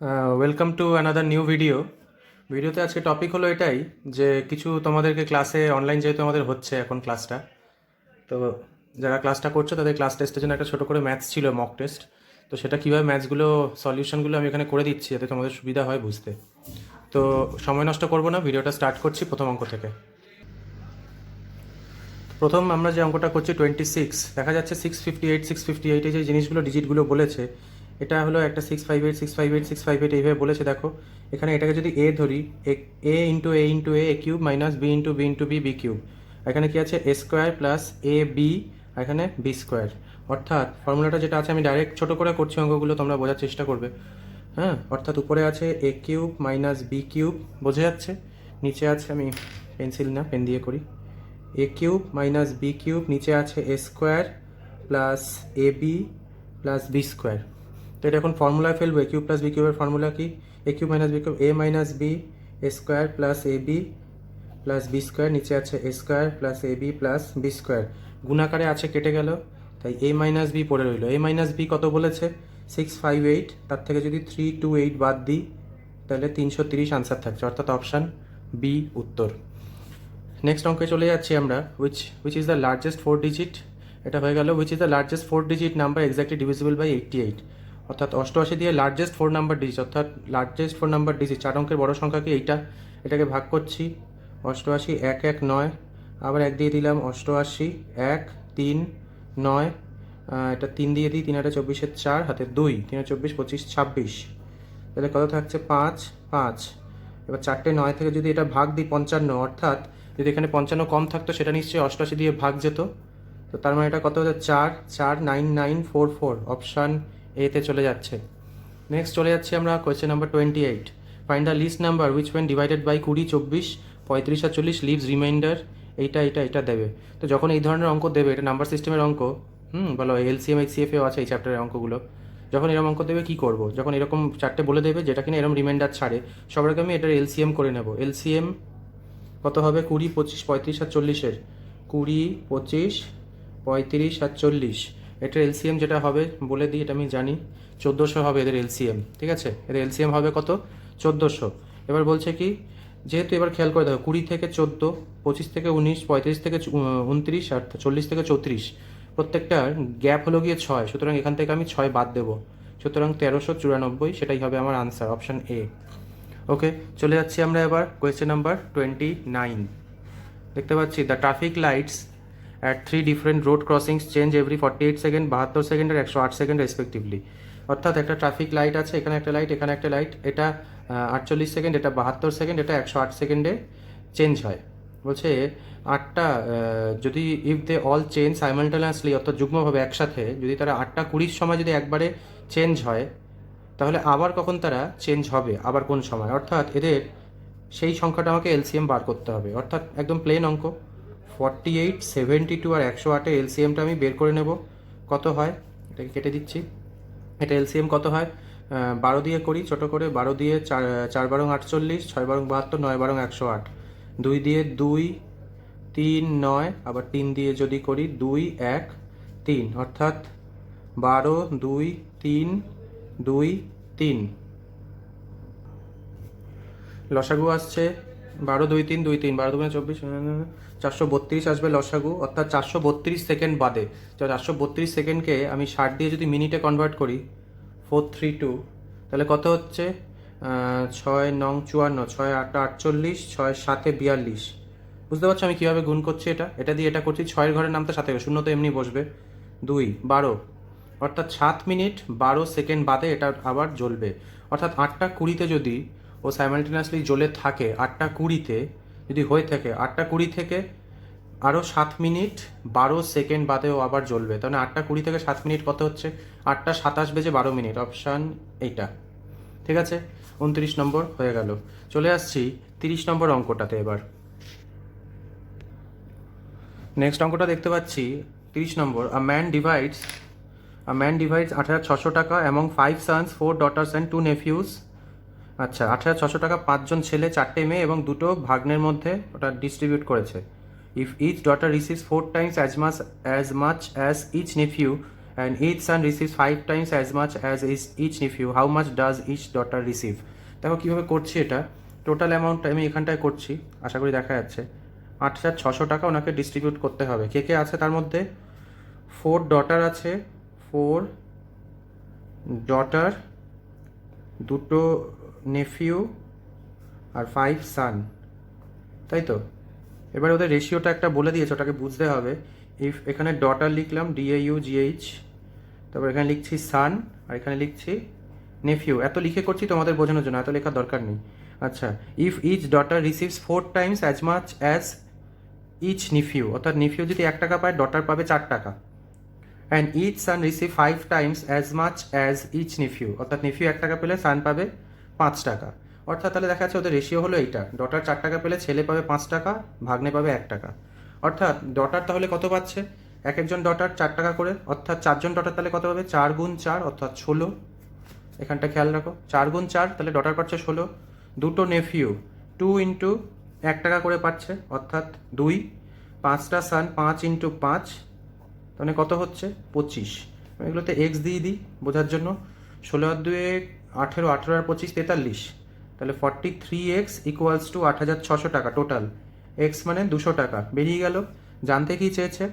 Welcome to another new ভিডিওতে আজকে topic হলো এটাই যে কিছু তোমাদেরকে ক্লাসে অনলাইন যেহেতু আমাদের হচ্ছে এখন ক্লাসটা, তো যারা ক্লাসটা করছো তাদের ক্লাস টেস্টের জন্য একটা ছোটো করে ম্যাথস ছিল, মক টেস্ট। তো সেটা কীভাবে ম্যাথসগুলো সলিউশনগুলো আমি এখানে করে দিচ্ছি যাতে তোমাদের সুবিধা হয় বুঝতে। তো সময় নষ্ট করবো না, ভিডিওটা স্টার্ট করছি প্রথম অঙ্ক থেকে। প্রথম আমরা যে অঙ্কটা করছি 26, দেখা যাচ্ছে 658 যে জিনিসগুলো ডিজিটগুলো বলেছে, এটা হলো একটা 658 এইভাবে বলেছে। দেখো এখানে এটাকে যদি এ ধরি, এ কিউব মাইনাস বি কিউব, এখানে কি আছে এ স্কোয়ার প্লাস এ বি, এখানে বি স্কোয়ার। অর্থাৎ ফর্মুলাটা যেটা আছে আমি ডাইরেক্ট ছোটো করে করছি, অঙ্কগুলো তোমরা বোঝার চেষ্টা করবে। হ্যাঁ, অর্থাৎ উপরে আছে এ কিউব মাইনাস বি কিউব, বোঝা যাচ্ছে। নিচে আছে, আমি পেন্সিল না পেন দিয়ে করি, এ কিউব মাইনাস বি কিউব, নিচে আছে এ square plus A B plus B square. তো এটা এখন ফর্মুলায় ফেলবো। এ কিউব প্লাস বি কিউবের ফর্মুলা কি? এ cube minus B cube, A minus B A square plus A B plus B square, নিচে আছে এ square plus A B plus B square. গুণাকারে আছে, কেটে গেল, তাই এ মাইনাস বি পড়ে রইল। এ মাইনাস বি কত বলেছে? 658, তার থেকে যদি 328 বাদ দিই তাহলে 330 আনসার থাকছে, অর্থাৎ অপশান বি উত্তর। নেক্সট অঙ্কে চলে যাচ্ছি আমরা। Which is the largest 4 digit, এটা হয়ে গেল which is the largest 4 digit number exactly divisible by 88। অর্থাৎ 88 দিয়ে লার্জেস্ট 4 নাম্বার ডিজিট, অর্থাৎ লার্জেস্ট 4 নাম্বার ডিজিট 4 অঙ্কের বড় সংখ্যা কি এইটা, এটাকে ভাগ করছি। 88 1 1 9, আবার 1 দিয়ে দিলাম 88 1 3 9, এটা 3 দিয়ে দিই, 3 8 24 4 হাতে 2, 3 24 25 26, তাহলে কত থাকছে 5 5। এবার 4টে 9 থেকে যদি এটা ভাগ দিই 55, অর্থাৎ যদি এখানে 55 কম থাকতো সেটা নিশ্চয়ই 88 দিয়ে ভাগ যেত। তো তার মানে এটা কত হচ্ছে 4 4 9 9 4 4, অপশান এতে চলে যাচ্ছে। নেক্সট চলে যাচ্ছি আমরা question number 28। Find the least number which when divided by 20 24 35 আর 40 লিভস রিমাইন্ডার। এটা দেবে। তো যখন এই ধরনের অঙ্ক দেবে, এটা নাম্বার সিস্টেমের অঙ্ক, বলো এলসিএম এইচসিএফেও আছে এই চ্যাপ্টারের অঙ্কগুলো। যখন এরকম অঙ্ক দেবে কী করবো, যখন এরকম চারটে বলে দেবে যেটা কিনা এরকম রিমাইন্ডার ছাড়ে, সবার আগে আমি এটার এলসিএম করে নেব। এলসিএম কত হবে? 20 25 35 আর 40-এর, 20 25 35 আর 40, এটার এলসিএম যেটা হবে বলে দিই, এটা আমি জানি 1400 হবে এদের এলসিএম। ঠিক আছে, এদের এলসিএম হবে কত? 1400। এবার বলছে কি, যেহেতু এবার খেয়াল করে দেখো 20 থেকে 14, 25 থেকে 19, 35 থেকে 29 আর 40 থেকে 34, প্রত্যেকটার গ্যাপ হলো গিয়ে 6, সুতরাং এখান থেকে আমি 6 বাদ দেবো, সুতরাং 1394, সেটাই হবে আমার আনসার, অপশান এ। ওকে, চলে যাচ্ছি আমরা এবার কোয়েশ্চেন নাম্বার 29। দেখতে পাচ্ছি the traffic lights at 3 different road crossings change every 48 second, 72 second আর 108 সেকেন্ড রেসপেক্টিভলি। অর্থাৎ একটা ট্রাফিক লাইট আছে, এখানে একটা লাইট, এখানে একটা লাইট, এটা 48 সেকেন্ড, এটা 72 সেকেন্ড, এটা 108 সেকেন্ডে চেঞ্জ হয়। বলছে 8টা যদি if they all change simultaneously, অর্থাৎ যুগ্মভাবে একসাথে, যদি তারা 8টা 20 সময় যদি একবারে চেঞ্জ হয়, তাহলে আবার কখন তারা চেঞ্জ হবে, আবার কোন সময়, অর্থাৎ এদের সেই সংখ্যাটা আমাকে এলসিএম বার করতে হবে। অর্থাৎ একদম প্লেন অঙ্ক, 48 72 আর 108 এলসিএমটা আমি বের করে নেব। কত হয়, এটাকে কেটে দিচ্ছি। এটা এলসিএম কত হয়, 12 দিয়ে করি ছোটো করে, 12 দিয়ে 4 বারং 48, 6 বারং 72, 9 বারং 108, 2 দিয়ে 2 3 9, আবার 3 দিয়ে যদি করি 2 1 3, অর্থাৎ 12 2 3 2 3, লসাগু আসছে 12 2 3 2 3, 12 2 24, 432 আসবে লসাগু, অর্থাৎ 432 সেকেন্ড বাদে। তো 432 সেকেন্ডকে আমি 60 দিয়ে যদি মিনিটে কনভার্ট করি, 432, তাহলে কত হচ্ছে 6 9 54, 6 8 48, 6 7 42। বুঝতে পারছো আমি কীভাবে গুণ করছি? এটা দিয়ে এটা করছি, 6-এর ঘরের নামটা সাথে, শূন্য তো এমনি বসবে, 2 12, অর্থাৎ 7 মিনিট 12 সেকেন্ড বাদে এটা আবার জ্বলবে। অর্থাৎ 8টা 20-তে যদি ও সাইমালটেনিয়াসলি জ্বলে থাকে, 8টা 20-তে যদি হয়ে থাকে, 8টা 20 থেকে আরও 7 মিনিট 12 সেকেন্ড বাদেও আবার জ্বলবে। তাহলে 8টা 20 থেকে 7 মিনিট কত হচ্ছে? 8টা 27 বেজে 12 মিনিট, অপশান এইটা। ঠিক আছে, 29 নম্বর হয়ে গেল। চলে আসছি 30 নম্বর অঙ্কটাতে এবার। নেক্সট অঙ্কটা দেখতে পাচ্ছি 30 নম্বর। আ ম্যান ডিভাইডস 18,600 টাকা among 5 sons 4 daughters and 2 nephews। আচ্ছা, 18,600 টাকা 5জন ছেলে 4টে মেয়ে এবং 2টো ভাগ্নের মধ্যে ওটা ডিস্ট্রিবিউট করেছে। If each daughter receives 4 times as much as each nephew and each son receives 5 times as much as each nephew, how much does each daughter receive? দেখো কীভাবে করছি এটা, টোটাল অ্যামাউন্টটা আমি এখানটায় করছি, আশা করি দেখা যাচ্ছে। 8,600 টাকা ওনাকে ডিস্ট্রিবিউট করতে হবে। কে কে আছে তার মধ্যে? 4 ডটার আছে, 4 ডটার, 2 নেফিউ আর 5 সান, তাই তো? এবার ওদের রেশিওটা একটা বলে দিয়েছে, ওটাকে বুঝতে হবে। ইফ এখানে ডটার লিখলাম DAUGH, তারপর এখানে লিখছি সান, আর এখানে লিখছি নেফিউ। এত লিখে করছি তোমাদের বোঝানোর জন্য, এত লেখার দরকার নেই। আচ্ছা, if each daughter receives 4 times as much as each nephew, অর্থাৎ নিফিউ যদি 1 টাকা পায়, ডটার পাবে 4 টাকা। And each son receive 5 times as much as each nephew, অর্থাৎ নিফিউ 1 টাকা পেলে সান পাবে 5 টাকা। অর্থাৎ তাহলে দেখা যাচ্ছে ওদের রেশিও হলো এইটা, ডটার 4 টাকা পেলে ছেলে পাবে 5 টাকা, ভাগ্নে পাবে 1 টাকা। অর্থাৎ ডটার তাহলে কত পাচ্ছে? এক একজন ডটার 4 টাকা করে, অর্থাৎ 4 জন ডটার তাহলে কত পাবে? 4 গুণ 4 অর্থাৎ 16। এখানটা খেয়াল রাখো, 4 গুণ 4 তাহলে ডটার পাচ্ছে 16। 2 নেফিউ 2 ইন্টু 1 টাকা করে পাচ্ছে, অর্থাৎ 2। 5টা সান 5 ইন্টু 5, তাহলে কত হচ্ছে? 25। এগুলোতে এক্স দিয়ে দিই বোঝার জন্য। 16 আর 2 18, 18 আর 25 43, তাহলে 43x ইকুয়ালস টু 8,600 টাকা টোটাল। এক্স মানে 200 টাকা বেরিয়ে গেল। জানতে কি চেয়েছে?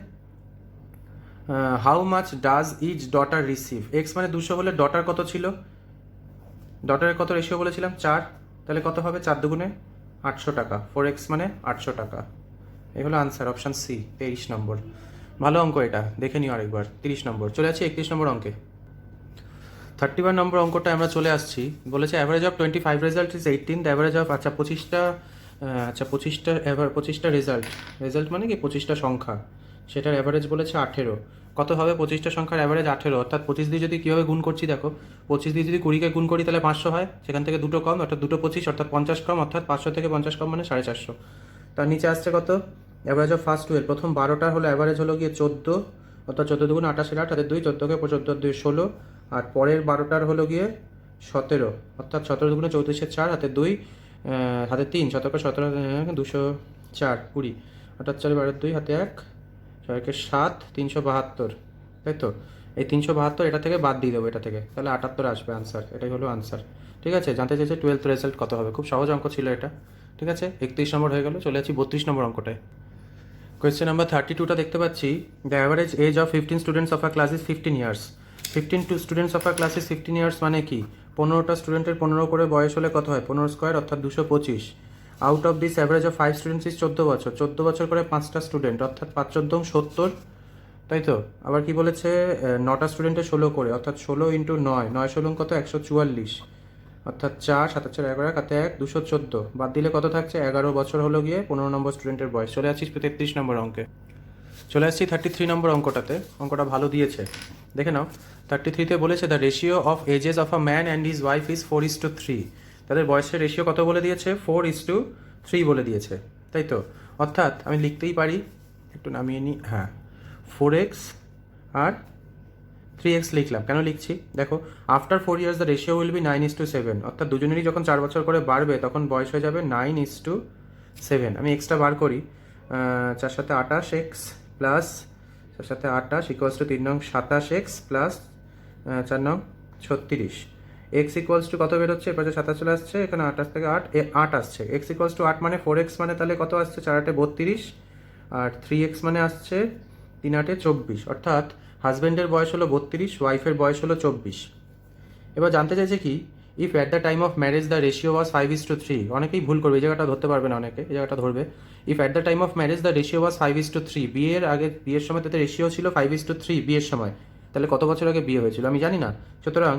How much does each daughter receive. X মানে 200 হলে ডটার কত ছিল? ডটারের কত রেশিও বলেছিলাম? 4, তাহলে কত হবে? 4 দুগুণে 800 টাকা। 4x মানে 800 টাকা। এই হলো আনসার, অপশান সি, 23 নম্বর। ভালো অঙ্ক এটা, দেখে নিও আরেকবার। 30 নম্বর। চলে আসছি 31 নম্বর অঙ্কে। 31 নম্বর অঙ্কটা আমরা চলে আসছি। বলেছে average of 25 result is 18, the average of, আচ্ছা 25টা রেজাল্ট মানে কি 25টা সংখ্যা, সেটার অ্যাভারেজ বলেছে 18। কত হবে 25টা সংখ্যার অ্যাভারেজ? 18। অর্থাৎ 25 দিয়ে যদি কীভাবে গুণ করছি দেখো, 25 দিয়ে যদি 20কে গুণ করি তাহলে 500 হয়, সেখান থেকে 2 কম, অর্থাৎ 2 25, অর্থাৎ 50 কম, অর্থাৎ 500 থেকে 50 কম মানে 450। তার নিচে আসছে কত? অ্যাভারেজ অফ ফার্স্ট 12, প্রথম 12টার হলো অ্যাভারেজ হলো গিয়ে 14, অর্থাৎ 14 দুগুণ 28, 8 হাতে 2, 14কে 14 2 16, আর পরের 12টার হলো গিয়ে 17, অর্থাৎ 17 দুগুণে 34, 4 হাতে 2, হাতে 3, 17কে 17 204 20, 18 4 12 2 হাতে 1, 6কে 7, 372, তাই তো? এই 372 এটা থেকে বাদ দিয়ে দেবো, এটা থেকে, তাহলে 78 আসবে আনসার। এটাই হলো আনসার। ঠিক আছে, জানতে চাইছে 12th রেজাল্ট কত হবে। খুব সহজ অঙ্ক ছিল এটা। ঠিক আছে, 31 নম্বর হয়ে গেল। চলে যাচ্ছি 32 নম্বর অঙ্কটায়। কোয়েশ্চেন নাম্বার 32টা দেখতে পাচ্ছি। The average age of 15 students of a class is 15 years. 15 students of a class is 15 years মানে কি? 15টা স্টুডেন্টের 15 করে বয়স হলে কত হয়? 15 স্কোয়ার অর্থাৎ 225। Out of this average of 5 students is 14 বছর। 14 বছর করে 5টা স্টুডেন্ট, অর্থাৎ 5 14 70, তাই তো? আবার কি বলেছে? 9টা স্টুডেন্টের 16 করে, অর্থাৎ 16 ইন্টু 9, 9 16 কত? 144, অর্থাৎ 4 7 4 11 হাতে 1 214, বাদ দিলে কত থাকছে? 11 বছর হলো গিয়ে 15 নম্বর স্টুডেন্টের বয়স। চলে আসছিস 33 নম্বর অঙ্কে। চলে আসছি 33 নম্বর অঙ্কটাতে। অঙ্কটা ভালো দিয়েছে, দেখে নাও। 33তে বলেছে the ratio of ages of a man and his wife is 4:3। তাদের বয়সের রেশিও কত বলে দিয়েছে? 4:3 বলে দিয়েছে, তাই তো? অর্থাৎ আমি লিখতেই পারি, একটু নামিয়ে নিই, হ্যাঁ 4x আর 3x লিখলাম। কেন লিখছি দেখো, after 4 years the ratio will be 9:7, অর্থাৎ দুজনেরই যখন 4 বছর করে বাড়বে তখন বয়স হয়ে যাবে 9:7। আমি এক্সট্রা বার করি, 4 সাথে 28 x প্লাস 4 সাথে 28 ইকুয়ালস টু 3 নং 27x প্লাস 4 নং 36। এক্স ইকুয়ালস টু কত বেরোচ্ছে? এর পাশে 27 চলে আসছে, এখানে 28 থেকে 8 আসছে। এক্স ইকুয়ালস টু 8 মানে 4x মানে তাহলে কত আসছে? 4 8 32, আর 3x মানে আসছে 3 8 24, অর্থাৎ হাজব্যান্ডের বয়স হলো 32, ওয়াইফের বয়স হলো 24। এবার জানতে চাইছে কি, if at the time of marriage the ratio was 5:3। অনেকেই ভুল করবে, এই জায়গাটা ধরতে পারবে না অনেকে, এই জায়গাটা ধরবে। If at the time of marriage the ratio was 5:3, বিয়ের সময় তাদের রেশিও ছিল 5:3 বিয়ের সময়, তাহলে কত বছর আগে বিয়ে হয়েছিল? আমি জানি না, সুতরাং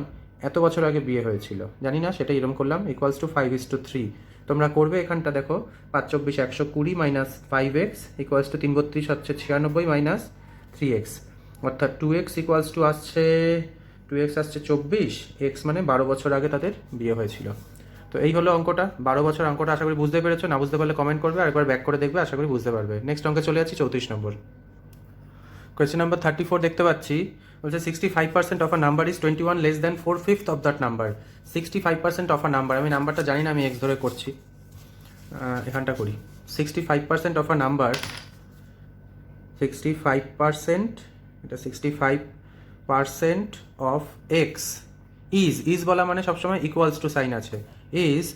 এত বছর আগে বিয়ে হয়েছিল, জানি না, সেটা এরকম করলাম, ইকুয়ালস টু 5:3। তোমরা করবে এখানটা দেখো, 5 24 120 মাইনাস 5x ইকুয়ালস টু 3 32 হচ্ছে 96 মাইনাস 3x, অর্থাৎ 2x ইকুয়ালস টু আসছে 2x আসছে 24, x মানে 12 বছর আগে তাদের বিয়ে হয়েছিল। তো এই হলো অঙ্কটা, 12 বছর অঙ্কটা। আশা করি বুঝতে পেরেছো, না বুঝতে পারলে কমেন্ট করবে, আরেকবার ব্যাক করে দেখবে, আশা করি বুঝতে পারবে। নেক্সট অঙ্কে চলে যাচ্ছি 34 নম্বর। কোয়েশ্চেন নাম্বার 34 দেখতে পাচ্ছি। বলছে 65% of a number is 21 less than 4/5 of that number. 65% of a number, আমি নাম্বারটা জানি না, আমি এক্স ধরে করছি, এখানটা করি। 65% অফ আ নাম্বার, 65%, এটা 65 পার্সেন্ট অফ এক্স ইজ বলা মানে সবসময় ইকুয়ালস টু সাইন আছে, ইজ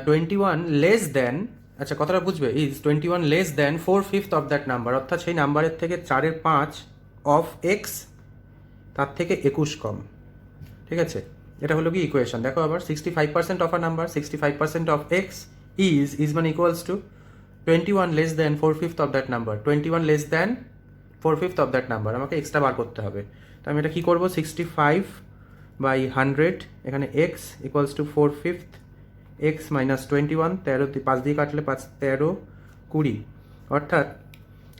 21 লেস দেন, আচ্ছা কথাটা বুঝবে, is 21 less than 4/5 of that number, অর্থাৎ সেই নাম্বারের থেকে 4/5 অফ এক্স তার থেকে 21 কম। ঠিক আছে, এটা হলো কি ইকুয়েশন। দেখো আবার 65% of a number, 65% of x is মানে equals to 21 less than 4/5 of that number, 21 less than 4/5 of that number আমাকে এক্সট্রা বার করতে হবে। তো আমি এটা কী করবো, 65/100, এখানে x equals to 4/5 x minus 21, 13 5 দিয়ে কাটলে 5 13 20, অর্থাৎ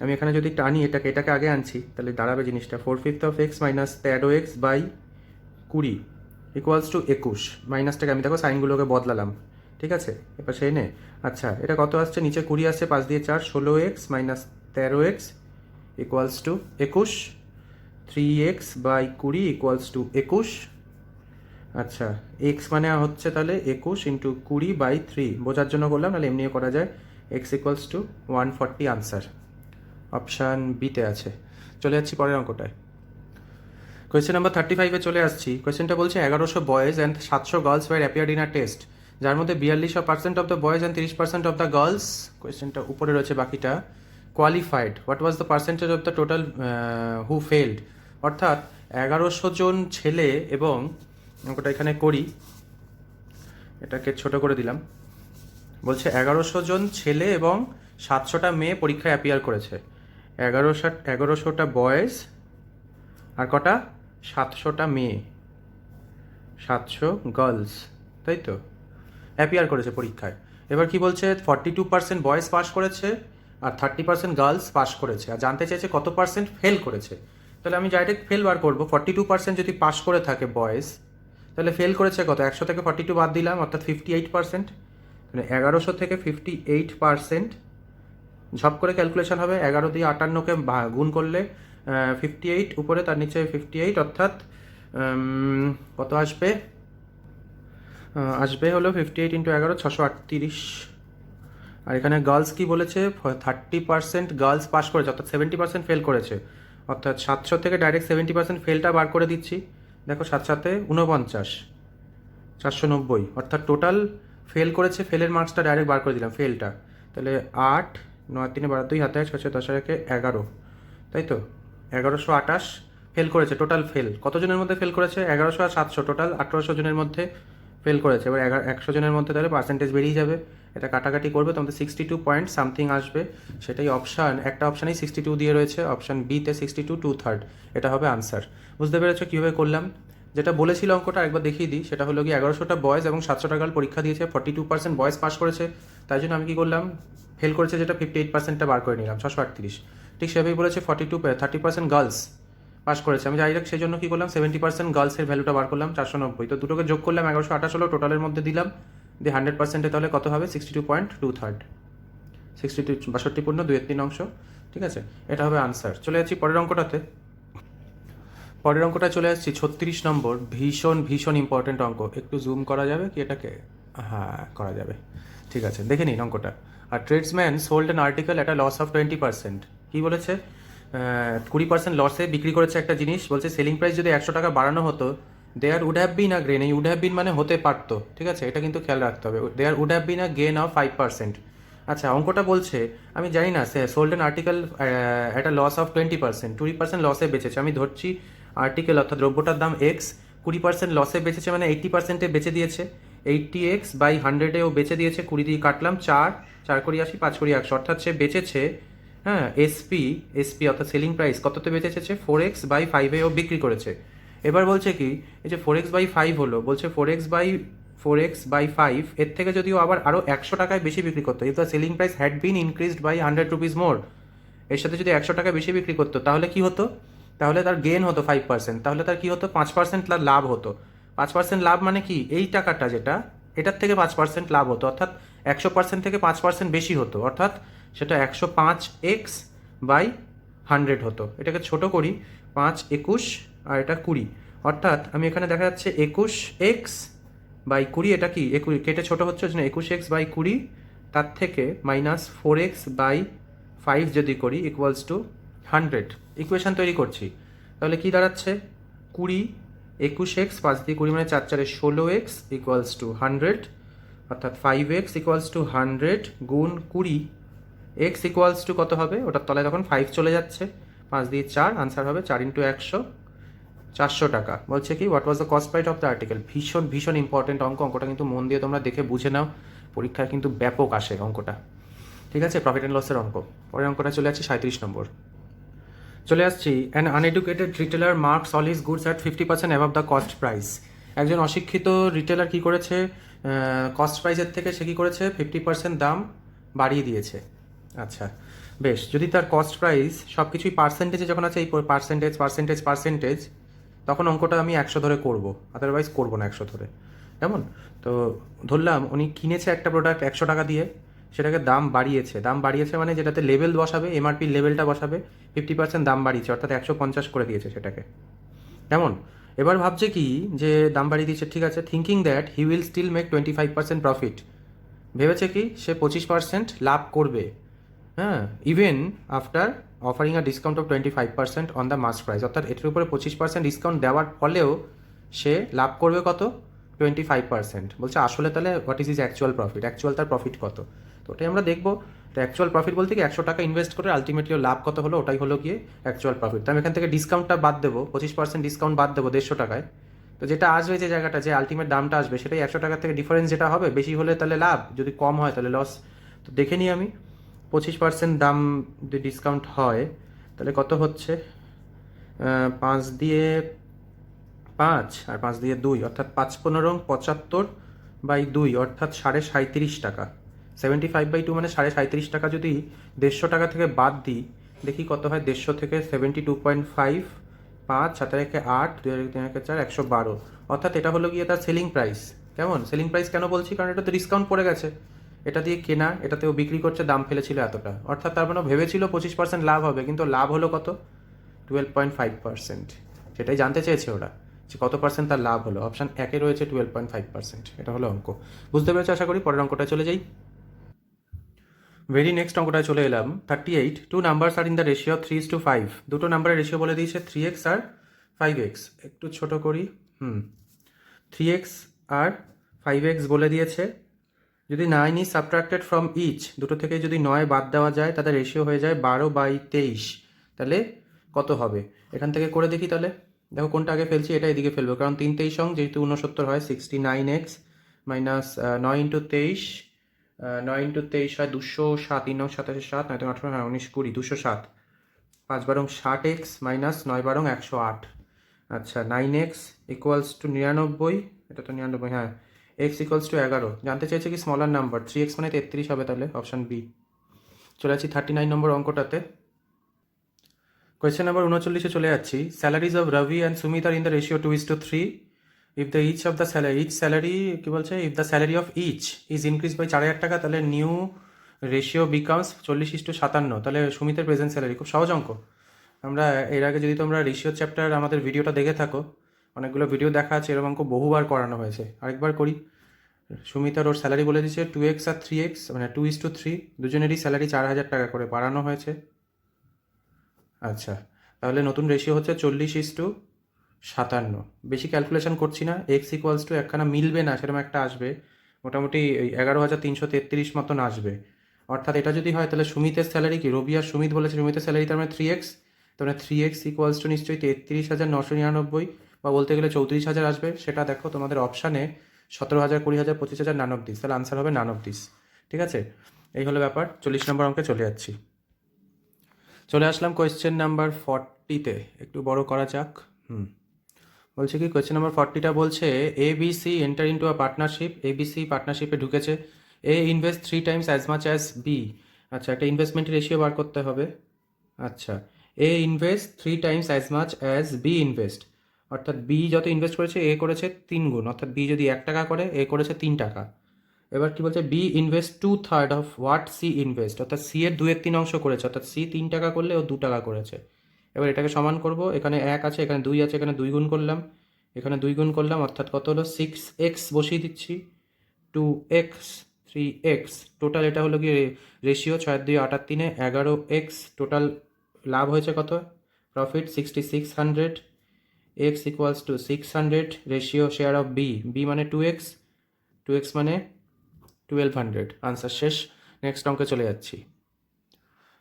আমি এখানে যদি টানি এটাকে আগে আনছি তাহলে দাঁড়াবে জিনিসটা 4/5 of X minus 13x by 20 equals to 21। মাইনাসটাকে আমি দেখো সাইনগুলোকে বদলালাম, ঠিক আছে, এবার সেই নে। আচ্ছা এটা কত আসছে, নিচে 20 আসছে, 5 দিয়ে 4 16x minus 13x equals to 21, 3x by 20 equals to 21। আচ্ছা এক্স মানে হচ্ছে তাহলে 21 ইন্টু 20/3, বোঝার জন্য করলাম, নাহলে এমনিও করা যায়। X equals two 140 answer, option বিতে আছে। চলে যাচ্ছি পরের অঙ্কটায়। কোয়েশ্চেন নাম্বার 35-এ চলে আসছি। কোয়েশ্চেনটা বলছে 1100 boys and 700 girls were appeared in a test, যার মধ্যে 42% of the boys and 30% of the girls, কোয়েশ্চেনটা উপরে রয়েছে বাকিটা, qualified, what was the percentage of the total who failed, অর্থাৎ 1100 জন ছেলে এবং অঙ্কটা এখানে করি, এটাকে ছোট করে দিলাম, বলছে 1100 জন ছেলে এবং 700টা মেয়ে পরীক্ষায় অ্যাপিয়ার করেছে, 1100টা বয়েজ আর কটা, 700টা মেয়ে, 700 গার্লস, তাই তো, অ্যাপিয়ার করেছে পরীক্ষায়। এবার কি বলছে, 42% বয়েজ পাস করেছে আর 30% গার্লস পাস করেছে, আর জানতে চাইছে কত পার্সেন্ট ফেল করেছে। তাহলে আমি ডাইরেক্ট ফেল বার করবো, 42% যদি পাস করে থাকে বয়েজ, তাহলে ফেল করেছে কত, 100 থেকে 42 বাদ দিলাম, অর্থাৎ 58%, মানে 1100 থেকে 58%, ঝপ করে ক্যালকুলেশন হবে, 11 দিয়ে 58কে গুণ করলে 58, উপরে তার নিচে 58, অর্থাৎ কত আসবে, আসবে হলো 58 ইন্টু 11 638। আর এখানে গার্লস কি বলেছে, 30% গার্লস পাস করেছে, অর্থাৎ 70% ফেল করেছে, অর্থাৎ 700 থেকে ডাইরেক্ট 70% ফেলটা বার করে দিচ্ছি। দেখো 7 49, 490, অর্থাৎ টোটাল ফেল করেছে, ফেলের মার্কসটা ডাইরেক্ট বার করে দিলাম, ফেলটা, তাহলে 8 9 3 12 2 হাতে 6 10 11, তাই তো, 1128 ফেল করেছে, টোটাল ফেল কতজনের মধ্যে ফেল করেছে, 1100 আর 700 টোটাল 1800 জনের মধ্যে ফেল করেছে। এবার 100 জনের মধ্যে তাহলে পার্সেন্টেজ বেরিয়ে যাবে, এটা কাটাকাটি করবে, তোমাদের 62 পয়েন্ট সামথিং আসবে, সেটাই অপশান, একটা অপশানেই 62 দিয়ে রয়েছে, অপশান বিতে 62 2/3, এটা হবে আনসার। বুঝতে পেরেছো কীভাবে করলাম? যেটা বলেছিল অঙ্কটা একবার দেখিয়ে দিই, সেটা হলো কি 1100টা বয়েজ এবং 700টা গার্ল পরীক্ষা দিয়েছে, 42% বয়েজ পাস করেছে, তাই জন্য আমি কী করলাম, ফেল করেছে যেটা 58%টা বার করে নিলাম, 638। ঠিক সেভাবেই বলেছে 30% গার্লস পাস করেছে, আমি ডাইরেক্ট সেই জন্য কী করলাম, 70% গার্লসের ভ্যালুটা বার করলাম 490, তো দুটোকে যোগ করলাম 1128 হলো, টোটালের মধ্যে দিলাম, দিয়ে 100%-এ তাহলে কত হবে, 62.2/3, 62 62 পূর্ণ 2/3 অংশ, ঠিক আছে, এটা হবে আনসার। চলে যাচ্ছি পরের অঙ্কটাতে। পরের অঙ্কটা চলে আসছি 36 নম্বর, ভীষণ ইম্পর্টেন্ট অঙ্ক, একটু জুম করা যাবে কি এটাকে, হ্যাঁ করা যাবে, ঠিক আছে, দেখে নিন অঙ্কটা। আর tradesman sold an article at a loss of 20%, কী বলেছে, 20% লসে বিক্রি করেছে একটা জিনিস, বলছে সেলিং প্রাইস যদি 100 টাকা বাড়ানো হতো, there would have been a gain, এই উড হ্যাভ বিন মানে হতে পারতো, ঠিক আছে, এটা কিন্তু খেয়াল রাখতে হবে, there would have been a gain of 5%। আচ্ছা অঙ্কটা বলছে, আমি জানি না, sold an article at a loss of 20% লসে বেচেছে, আমি ধরছি আর্টিকেল অর্থাৎ দ্রব্যটার দাম এক্স, 20% লসে বেচেছে মানে 80%-এ বেচে দিয়েছে, 80x/100-এও বেচে দিয়েছে, 20 দিয়ে কাটলাম 4 4 করে 80 5 করে 100, অর্থাৎ সে বেচেছে, হ্যাঁ এসপি অর্থাৎ সেলিং প্রাইস কততে বেচেছে, 4x/5-এও বিক্রি করেছে। এবার বলছে কি, এই যে 4x/5 হলো, বলছে 4x/5 এর থেকে যদিও আরও 100 টাকায় বেশি বিক্রি করতো, if the selling price had been increased by 100 rupees more, এর সাথে যদি 100 টাকা বেশি বিক্রি করতো তাহলে কি হতো, তাহলে তার গেন হতো 5%, তাহলে তার কি হতো, 5% লাভ হতো। 5% লাভ মানে কি, এই টাকাটা যেটা, এটার থেকে 5% লাভ হতো, অর্থাৎ 100% থেকে 5% বেশি হতো, অর্থাৎ সেটা 105x/100 হতো। এটাকে ছোট করি, 5 21 আর এটা 20, অর্থাৎ আমি এখানে দেখা যাচ্ছে 21x/20, এটা কি কেটে ছোট হচ্ছে, ওই জন্য 21x/20, তার থেকে -4x/5 যদি করি ইকুয়ালস টু 100, ইকুয়েশন তৈরি করছি, তাহলে কি দাঁড়াচ্ছে 20, 21x 5 দিয়ে 20 মানে 4 4 16x ইকুয়ালস টু 100, অর্থাৎ 5x ইকুয়ালস টু 100 গুণ 20, x ইকুয়ালস টু কত হবে, ওটার তলায় তখন 5 চলে যাচ্ছে, 5 দিয়ে 4, আনসার হবে 4 ইন্টু 100, 400 টাকা। বলছে কি what was the cost price of the article. ভীষণ ভীষণ ইম্পর্টেন্ট অঙ্ক, অঙ্কটা কিন্তু মন দিয়ে তোমরা দেখে বুঝে নাও, পরীক্ষায় কিন্তু ব্যাপক আসে অঙ্কটা, ঠিক আছে, প্রফিট অ্যান্ড লসের অঙ্ক। পরের অঙ্কটা চলে আসছি 37 নম্বর, চলে আসছি an uneducated retailer marks all his goods at 50% above the cost price. একজন অশিক্ষিত রিটেলার কি করেছে, কস্ট প্রাইসের থেকে সে কী করেছে 50% দাম বাড়িয়ে দিয়েছে। আচ্ছা বেশ, যদি তার কস্ট প্রাইস সব কিছুই পার্সেন্টেজে যখন আছে, এই পার্সেন্টেজ পার্সেন্টেজ পার্সেন্টেজ, তখন অঙ্কটা আমি 100 ধরে করব, আদারওয়াইজ করবো না 100 ধরে। কেমন? তো ধরলাম উনি কিনেছে একটা প্রোডাক্ট 100 টাকা দিয়ে, সেটাকে দাম বাড়িয়েছে, দাম বাড়িয়েছে মানে যেটাতে লেভেল বসাবে, এমআরপি লেভেলটা বসাবে, 50% দাম বাড়িয়েছে, অর্থাৎ 150 করে দিয়েছে সেটাকে। কেমন? এবার ভাবছে কি যে দাম বাড়িয়ে দিয়েছে, ঠিক আছে, thinking that he will still make 25% profit, ভেবেছে কি সে 25% লাভ করবে, হ্যাঁ, even after offering a discount of 25% on the marked price, অর্থাৎ এটার উপরে 25% ডিসকাউন্ট দেওয়ার ফলেও সে লাভ করবে কত 25%। বলছে আসলে তাহলে what is is actual profit, actual তার প্রফিট কত, তো ওটাই আমরা দেখবো। তো অ্যাকচুয়াল প্রফিট বলতে কি 100 টাকা ইনভেস্ট করে আলটিমেটলি লাভ কত হলো, ওটাই হলো গিয়ে অ্যাকচুয়াল প্রফিট। তো আমি এখান থেকে ডিসকাউন্টটা বাদ দেবো, 25% ডিসকাউন্ট বাদ দেবো 150 টাকায়, তো যেটা আসবে যে জায়গাটা, যে আলটিমেট দামটা আসবে, সেটাই 100 টাকা থেকে ডিফারেন্স যেটা হবে, বেশি হলে তাহলে লাভ, যদি কম হয় তাহলে লস। তো দেখে নিই আমি 25% দাম যদি ডিসকাউন্ট হয় তাহলে কত হচ্ছে, 5 দিয়ে 5 আর 5 দিয়ে 2, অর্থাৎ 5 15 75/2, অর্থাৎ 37.5 টাকা। 75/2 মানে 37.5 টাকা। যদি 150 টাকা থেকে বাদ দিই, দেখি কত হয়, 150 থেকে 72.5, 5 7 একে 8, 2 3 একে 4, 112, অর্থাৎ এটা হলো গিয়ে তার সেলিং প্রাইস। কেমন? সেলিং প্রাইস কেন বলছি, কারণ এটা তো ডিসকাউন্ট পড়ে গেছে, এটা দিয়ে কেনা, এটাতেও বিক্রি করছে, দাম ফেলেছিল এতটা, অর্থাৎ তার মানে ভেবেছিল 25% লাভ হবে, কিন্তু লাভ হলো কত 12.5%। সেটাই জানতে চেয়েছে ওরা, যে কত পার্সেন্ট তার লাভ হলো। অপশান একে রয়েছে 12.5%, এটা হলো অঙ্ক। বুঝতে পেরেছো আশা করি। পরের অঙ্কটায় চলে যাই। ভেরি নেক্সট অঙ্কটায় চলে এলাম 38, two numbers are in the ratio 3:5, দুটো নাম্বারের রেশিও বলে দিয়েছে 3x আর 5x, একটু ছোট করি, 3x আর 5x বলে দিয়েছে। যদি 9 ইজ সাবট্রাক্টেড ফ্রম ইচ, দুটো থেকে যদি 9 বাদ দেওয়া যায়, তাদের রেশিও হয়ে যায় 12/23, তাহলে কত হবে? এখান থেকে করে দেখি তাহলে। দেখো কোনটা আগে ফেলছি, এটা এদিকে ফেলবো, কারণ 3 23 যেহেতু 69 হয়, 69x মাইনাস 9 ইন্টু 23, 9 ইন্টু 23 হয় 207, 3 9 27 7, 9 18, 19 20, 207, 5 বারং 60x মাইনাস 9 বারং 108। আচ্ছা 9x ইকুয়ালস টু 99, এটা তো 99, হ্যাঁ, x ইকুয়ালস টু 11। জানতে চাইছে কি স্মলার নাম্বার, 3x মানে 33 হবে, তাহলে অপশান বি। চলে যাচ্ছি 39 নম্বর অঙ্কটাতে। কোয়েশ্চেন নাম্বার 39-এ চলে যাচ্ছি। Salaries of Ravi and Sumit are in the ratio 2:3, if the each of the salary, each salary কি বলছে, if the salary of each is increase by 4000 taka, তাহলে নিউ রেশিও বিকামস 40:57, তাহলে সুমিতের প্রেজেন্ট স্যালারি। খুব সহজ অঙ্ক। আমরা এর আগে যদি তোমরা রেশিও চ্যাপ্টার আমাদের ভিডিওটা দেখে থাকো, অনেকগুলো ভিডিও দেখা আছে, এরকম অঙ্ক বহুবার করানো হয়েছে। আরেকবার করি। সুমিত আর ওর স্যালারি বলে দিচ্ছে 2x আর 3x, মানে 2:3, দুজনেরই স্যালারি 4000 টাকা করে বাড়ানো হয়েছে। আচ্ছা, তাহলে নতুন রেশিও হচ্ছে 40:57। বেশি ক্যালকুলেশন করছি না, এক্স ইকুয়ালস টু একখানা মিলবে না সেরকম একটা আসবে, মোটামুটি 11,333 মতন আসবে। অর্থাৎ এটা যদি হয় তাহলে সুমিতের স্যালারি কি, রবি আর সুমিত বলেছে সুমিতের স্যালারি তার মানে 3x, তার মানে 3x ইকুয়ালস টু নিশ্চয়ই 33,999, বা বলতে গেলে 34,000 আসবে। সেটা দেখো তোমাদের অপশানে 17,000, 20,000, 25,000, নান অফ দিস, তাহলে আনসার হবে নান অফ দিস। ঠিক আছে, এই হলো ব্যাপার। 40 নম্বর অঙ্কে চলে যাচ্ছি। চলে আসলাম কোয়েশ্চেন নাম্বার 40-তে, একটু বড় করা যাক। বলছে কি কোয়েশ্চেন নাম্বার 40টা বলছে ABC enter into a partnership, ABC পার্টনারশিপে ঢুকেছে, A invest 3 Times as much as B। আচ্ছা, একটা ইনভেস্টমেন্টের রেশিও বার করতে হবে। আচ্ছা, A invest 3 Times as much as B invest, অর্থাৎ B যত ইনভেস্ট করেছে A করেছে 3 গুণ, অর্থাৎ B যদি 1 টাকা করে A করেছে 3 টাকা। এবার কি বলছে, B invest 2/3 of what C invest, অর্থাৎ সি এর 2/3 অংশ করেছে, অর্থাৎ সি 3 টাকা করলে ও 2 টাকা করেছে। এবার এটাকে সমান করব, এখানে 1 আছে, এখানে 2 আছে, এখানে 2 গুণ করলাম, এখানে 2 গুণ করলাম, অর্থাৎ কত হলো 6x বসিয়ে দিচ্ছি, 2x 3x, টোটাল এটা হলো কি রেশিও 6 2 8 3 11x, টোটাল লাভ হয়েছে কত, profit 6600, x equals to 600, ratio share of B মানে 2x মানে 1200। আনসার শেষ। নেক্সট অঙ্কে চলে যাচ্ছি।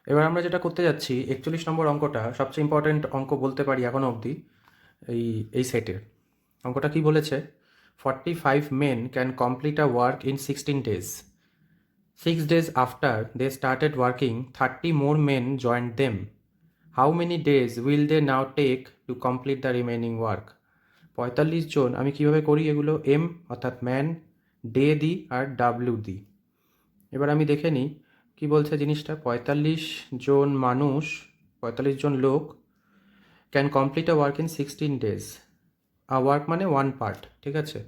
এবার আমরা যেটা করতে যাচ্ছি 41 নম্বর অঙ্কটা সবচেয়ে ইম্পর্টেন্ট অঙ্ক বলতে পারি এখনও অবধি এই সেটের। অঙ্কটা কি বলেছে? 45 men can complete a work in 16 days. 6 days after they started working, 30 more men joined them. How many days will they now take to complete the remaining work? 45 জন, আমি কিভাবে করি এগুলো? এম অর্থাৎ ম্যান, ডে দিই আর W দিই। এবার আমি দেখে নিই কী বলছে জিনিসটা। 45 জন মানুষ, 45 জন লোক can complete a work in 16 days। A work মানে ওয়ান পার্ট, ঠিক আছে,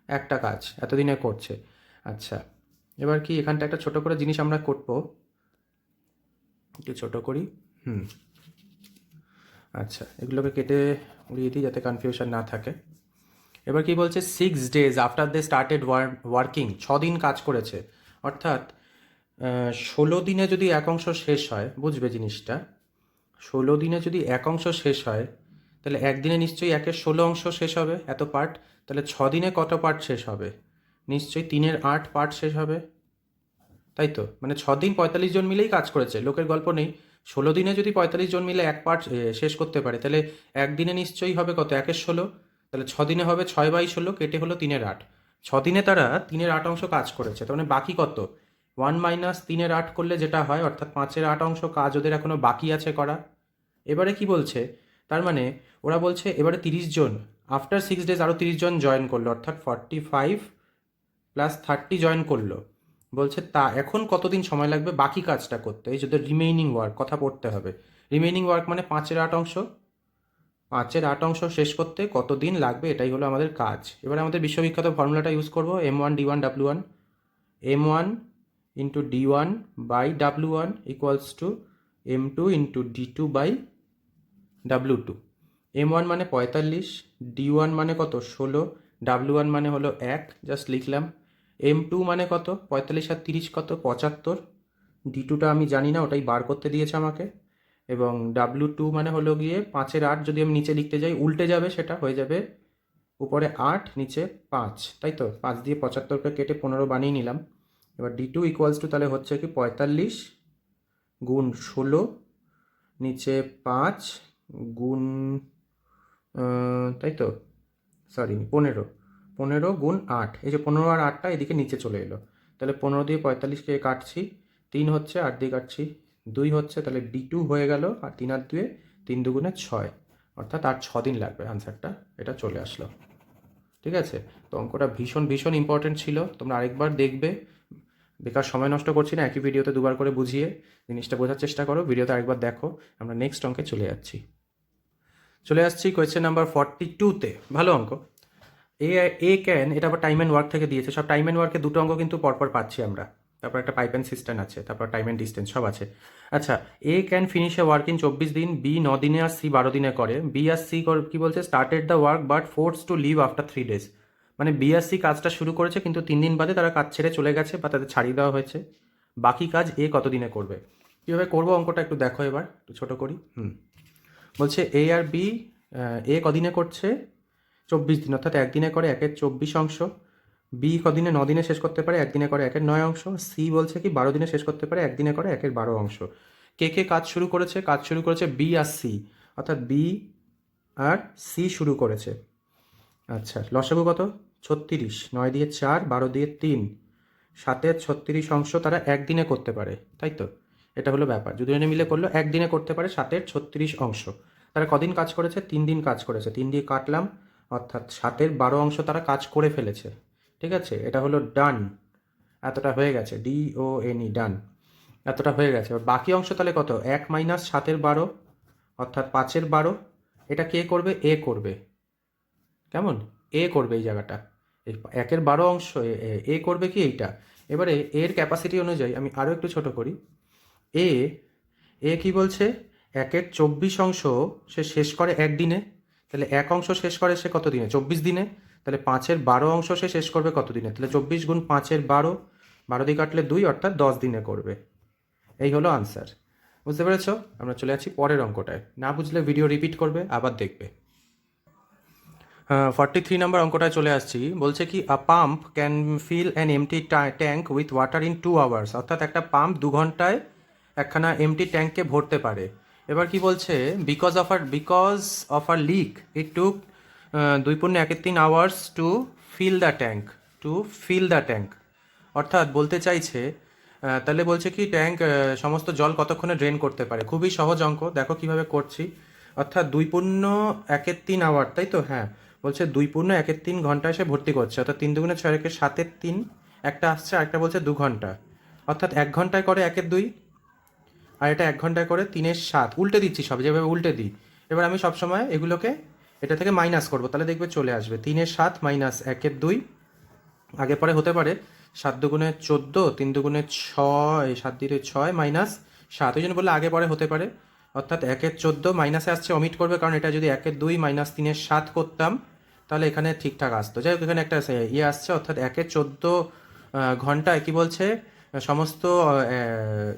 একটা কাজ এতদিনে করছে। আচ্ছা, এবার কি এখানটা একটা ছোট করে জিনিস আমরা করবো, একটু ছোট করি। আচ্ছা, এগুলোকে কেটে উড়িয়ে দিই যাতে কনফিউশন না থাকে। এবার কি বলছে? 6 days after they started working, 6 দিন কাজ করেছে। অর্থাৎ 16 দিনে যদি এক অংশ শেষ হয়, বুঝবে জিনিসটা, 16 দিনে যদি এক অংশ শেষ হয় তাহলে একদিনে নিশ্চয়ই 1/16 অংশ শেষ হবে, এত পার্ট। তাহলে 6 দিনে কত পার্ট শেষ হবে? নিশ্চয়ই 3/8 পার্ট শেষ হবে, তাই তো? মানে 6 দিন 45 জন মিলেই কাজ করেছে, লোকের গল্প নেই। 16 দিনে যদি 45 জন মিলে এক পার্ট শেষ করতে পারে তাহলে একদিনে নিশ্চয়ই হবে কত? 1/16। তাহলে 6 দিনে হবে 6/16, কেটে হলো 3/8। 6 দিনে তারা 3/8 অংশ কাজ করেছে, তার মানে বাকি কত? 1 - 3/8 করলে যেটা হয়, অর্থাৎ 5/8 অংশ কাজ ওদের এখনও বাকি আছে করা। এবারে কি বলছে? তার মানে ওরা বলছে এবারে 30 জন, আফটার 6 days আরও 30 জন জয়েন করলো, অর্থাৎ 45 + 30 জয়েন করলো। বলছে তা এখন কতদিন সময় লাগবে বাকি কাজটা করতে? এই যদি রিমেইনিং ওয়ার্ক কথা পড়তে হবে। রিমেইনিং ওয়ার্ক মানে 5/8 অংশ, 5/8 অংশ শেষ করতে কতদিন লাগবে, এটাই হলো আমাদের কাজ। এবার আমাদের বিশ্ববিখ্যাত ফর্মুলাটা ইউজ করবো, M1 D1 W1। M1 × D1 / W1 equals to M2 × D2 / W2। M1 মানে 45, D1 মানে কত? 16, W1 মানে হলো 1, জাস্ট লিখলাম। M2 মানে কত? 45 আর 30 কত? 75। D2টা আমি জানি না, ওটাই বার করতে দিয়েছে আমাকে। এবং W2 মানে হলো গিয়ে 5/8, যদি আমি নিচে লিখতে যাই উল্টে যাবে, সেটা হয়ে যাবে উপরে 8 নিচে 5, তাই তো? 5 দিয়ে 75কে কেটে 15 বানিয়ে নিলাম। এবার D2 ইকুয়ালস টু তাহলে হচ্ছে কি 45 গুণ 16 নিচে 5 গুণ, তাই তো, সরি 15 গুণ 8। এই যে 15 আর 8টা এদিকে নিচে চলে এলো, তাহলে 15 দিয়ে 45কে কাটছি, 3 হচ্ছে, 8 দিয়ে কাটছি 2 হচ্ছে, তাহলে D2 হয়ে গেল। আর 3 আর 2 3 2 6, অর্থাৎ আর 6 দিন লাগবে। আনসারটা এটা চলে আসলো, ঠিক আছে? তো অঙ্কটা ভীষণ ভীষণ ইম্পর্টেন্ট ছিল, তোমরা আরেকবার দেখবে, বেকার সময় নষ্ট করছি না, একই ভিডিওতে দুবার করে বুঝিয়ে জিনিসটা বোঝার চেষ্টা করো। ভিডিওতে আরেকবার দেখো। আমরা নেক্সট অঙ্কে চলে আসছি কোয়েশ্চেন নাম্বার 42তে। ভালো অঙ্ক। এ ক্যান, এটা আবার টাইম অ্যান্ড ওয়ার্ক থেকে দিয়েছে। সব টাইম অ্যান্ড ওয়ার্কে দুটো অঙ্ক কিন্তু পরপর পাচ্ছি আমরা। তারপর একটা পাইপ অ্যান্ড সিস্টেম আছে, তারপর টাইম অ্যান্ড ডিস্টেন্স সব আছে। আচ্ছা, A can finish a work in 24 দিন, বি 9 দিনে আর সি 12 দিনে করে। বি আর সি কি বলছে? Started the work but force to leave after 3 days। মানে বি আর সি কাজটা শুরু করেছে কিন্তু 3 দিন বাদে তারা কাজ ছেড়ে চলে গেছে বা তাদের ছাড়িয়ে দেওয়া হয়েছে। বাকি কাজ এ কত দিনে করবে? কীভাবে করবো অঙ্কটা একটু দেখো। এবার একটু ছোটো করি। বলছে এ আর বি, এ কদিনে করছে? 24 দিন, অর্থাৎ একদিনে করে 1/24 অংশ। বি কদিনে? 9 দিনে শেষ করতে পারে, একদিনে করে 1/9 অংশ। সি বলছে কি 12 দিনে শেষ করতে পারে, একদিনে করে 1/12 অংশ। কে কে কাজ শুরু করেছে? কাজ শুরু করেছে বি আর সি, অর্থাৎ বি আর সি শুরু করেছে। আচ্ছা, লসাগু কত? 36, 9 দিয়ে 4, 12 দিয়ে 3, 7 36 অংশ তারা একদিনে করতে পারে, তাই তো? এটা হলো ব্যাপার। দুজনে মিলে করলো, একদিনে করতে পারে 7 36 অংশ। তারা কদিন কাজ করেছে? 3 দিন কাজ করেছে। 3 দিয়ে কাটলাম, অর্থাৎ 7 12 অংশ তারা কাজ করে ফেলেছে, ঠিক আছে? এটা হলো ডান, এতটা হয়ে গেছে, DONE, ডান, এতটা হয়ে গেছে। এবার বাকি অংশ তাহলে কত? 1 - 7 12, অর্থাৎ 5 12। এটা কে করবে? এ করবে। কেমন? এ করবে এই জায়গাটা, এই 1/12 অংশ এ করবে কি এইটা। এবারে এর ক্যাপাসিটি অনুযায়ী আমি আরও একটু ছোট করি। এ কি বলছে? 1/24 অংশ সে শেষ করে একদিনে, তাহলে এক অংশ শেষ করে সে কত দিনে? 24 দিনে। তাহলে 5/12 অংশ সে শেষ করবে কত দিনে? তাহলে 24 গুণ 5/12, 12 দিয়ে কাটলে 2, অর্থাৎ 10 দিনে করবে। এই হলো আনসার। বুঝতে পেরেছো? আমরা চলে যাচ্ছি পরের অঙ্কটায়। না বুঝলে ভিডিও রিপিট করবে, আবার দেখবে। 43 নম্বর অঙ্কটায় চলে আসছি। বলছে কি a pump can fill an empty tank with water in 2 hours, অর্থাৎ একটা পাম্প 2 ঘন্টায় একখানা এমটি ট্যাঙ্ককে ভরতে পারে। এবার কি বলছে, because of a leak it took 2.13 hours to fill the tank. অর্থাৎ বলতে চাইছে তাহলে বলছে কি ট্যাঙ্ক সমস্ত জল কতক্ষণে ড্রেন করতে পারে। খুবই সহজ অঙ্ক, দেখো কিভাবে করছি। অর্থাৎ 2.13 আওয়ার, তাই তো? হ্যাঁ, বলছে 2.13 ঘন্টায় সে ভর্তি করছে, অর্থাৎ 3 দুগুণে 6 রেখে 7-এর 3 একটা আসছে, আরেকটা বলছে 2 ঘন্টা, অর্থাৎ 1 ঘন্টায় করে 1-এর 2, আর এটা 1 ঘন্টায় করে 3-এর 7। উল্টে দিচ্ছি সব, যেভাবে উল্টে দিই। এবার আমি সবসময় এগুলোকে এটা থেকে মাইনাস করবো, তাহলে দেখবে চলে আসবে 3-এর 7 মাইনাস 1-এর 2। আগে পরে হতে পারে 7 দুগুণে 14, 3 দুগুণে 6, 7 দিয়ে 6 মাইনাস 7, ওই জন্য বললে আগে পরে হতে পারে। অর্থাৎ 1-এর 14 মাইনাসে আসছে, অমিট করবে, কারণ এটা যদি 1-এর 2 মাইনাস 3-এর 7 করতাম তাহলে এখানে ঠিকঠাক আসতো। যাই হোক, এখানে একটা ইয়ে আসছে, অর্থাৎ 1-এর 14 ঘন্টায় কি বলছে সমস্ত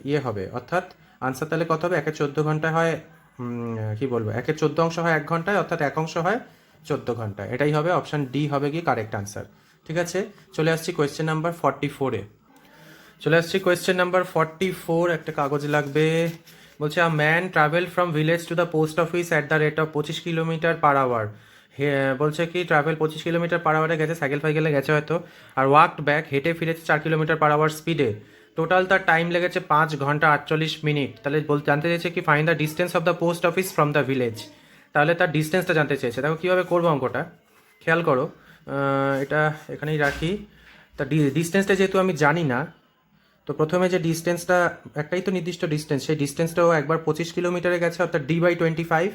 ইয়ে হবে, অর্থাৎ আনসার তাহলে কত হবে? 1-এর 14 ঘন্টায় হয় কি বলবো, 1-এর 14 অংশ হয় 1 ঘন্টায়, অর্থাৎ 1 অংশ হয় 14 ঘন্টায়। এটাই হবে, অপশান ডি হবে কি কারেক্ট আনসার। ঠিক আছে, চলে আসছি কোয়েশ্চেন নাম্বার 44-এ। চলে আসছি কোয়েশ্চেন নাম্বার 44, একটা কাগজ লাগবে। বলছে a man travel from village to the post office at the rate of 25 kilometre per hour. বলছে কি ট্রাভেল 25 কিলোমিটার পার আওয়ারে গেছে, সাইকেল ফাইকেলে গেছে হয়তো, আর ওয়াকড ব্যাক, হেঁটে ফিরেছে 4 কিলোমিটার পার আওয়ার স্পিডে। টোটাল তার টাইম লেগেছে 5 ঘন্টা 48 মিনিট। তাহলে জানতে চেয়েছে কি find the distance of the post office from the village. তাহলে তার ডিস্টেন্সটা জানতে চেয়েছে। দেখো কীভাবে করবো অঙ্কটা, খেয়াল করো। এটা এখানেই রাখি। তা ডিস্টেন্সটা যেহেতু আমি জানি না, তো প্রথমে যে ডিস্টেন্সটা, একটাই তো নির্দিষ্ট ডিস্টেন্স, সেই ডিস্টেন্সটাও একবার 25 কিলোমিটারে গেছে, অর্থাৎ d/25,